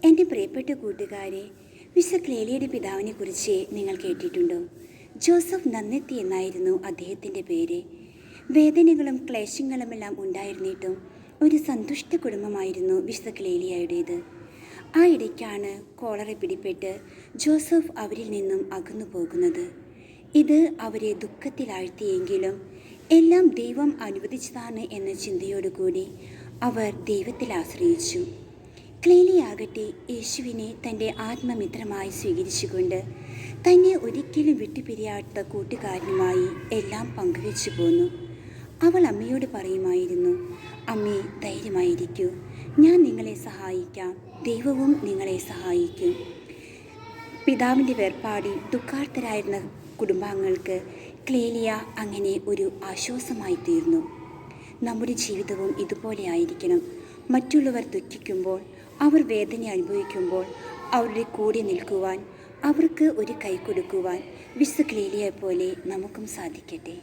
എൻ്റെ പ്രിയപ്പെട്ട കൂട്ടുകാരെ, വിശുദ്ധ ക്ലേലിയയുടെ പിതാവിനെക്കുറിച്ച് നിങ്ങൾ കേട്ടിട്ടുണ്ടോ? ജോസഫ് നന്നെത്തി എന്നായിരുന്നു അദ്ദേഹത്തിൻ്റെ പേര്. വേദനകളും ക്ലേശങ്ങളുമെല്ലാം ഉണ്ടായിരുന്നിട്ടും ഒരു സന്തുഷ്ട കുടുംബമായിരുന്നു വിശുദ്ധ ക്ലേലിയയുടേത്. ആ ഇടയ്ക്കാണ് കോളറ പിടിപെട്ട് ജോസഫ് അവരിൽ നിന്നും അകന്നു പോകുന്നത്. ഇത് അവരെ ദുഃഖത്തിലാഴ്ത്തിയെങ്കിലും എല്ലാം ദൈവം അനുവദിച്ചതാണ് എന്ന ചിന്തയോടുകൂടി അവർ ദൈവത്തിൽ ആശ്രയിച്ചു. ക്ലേലിയാകട്ടെ യേശുവിനെ തൻ്റെ ആത്മമിത്രമായി സ്വീകരിച്ചുകൊണ്ട് തന്നെ ഒരിക്കലും വിട്ടുപിരിയാത്ത കൂട്ടുകാരനുമായി എല്ലാം പങ്കുവെച്ചു പോന്നു. അവൾ അമ്മയോട് പറയുമായിരുന്നു, അമ്മേ, ധൈര്യമായിരിക്കൂ, ഞാൻ നിങ്ങളെ സഹായിക്കാം, ദൈവവും നിങ്ങളെ സഹായിക്കും. പിതാവിൻ്റെ വേർപാടിൽ ദുഃഖാർത്തരായിരുന്ന കുടുംബാംഗങ്ങൾക്ക് ക്ലേലിയ അങ്ങനെ ഒരു ആശ്വാസമായി തീർന്നു. നമ്മുടെ ജീവിതവും ഇതുപോലെ ആയിരിക്കണം. മറ്റുള്ളവർ ദുഃഖിക്കുമ്പോൾ, അവർ വേദന അനുഭവിക്കുമ്പോൾ അവരുടെ കൂടെ നിൽക്കുവാൻ, അവർക്ക് ഒരു കൈ കൊടുക്കുവാൻ വിശുദ്ധ ക്ലേലിയയെ പോലെ നമുക്കും സാധിക്കട്ടെ.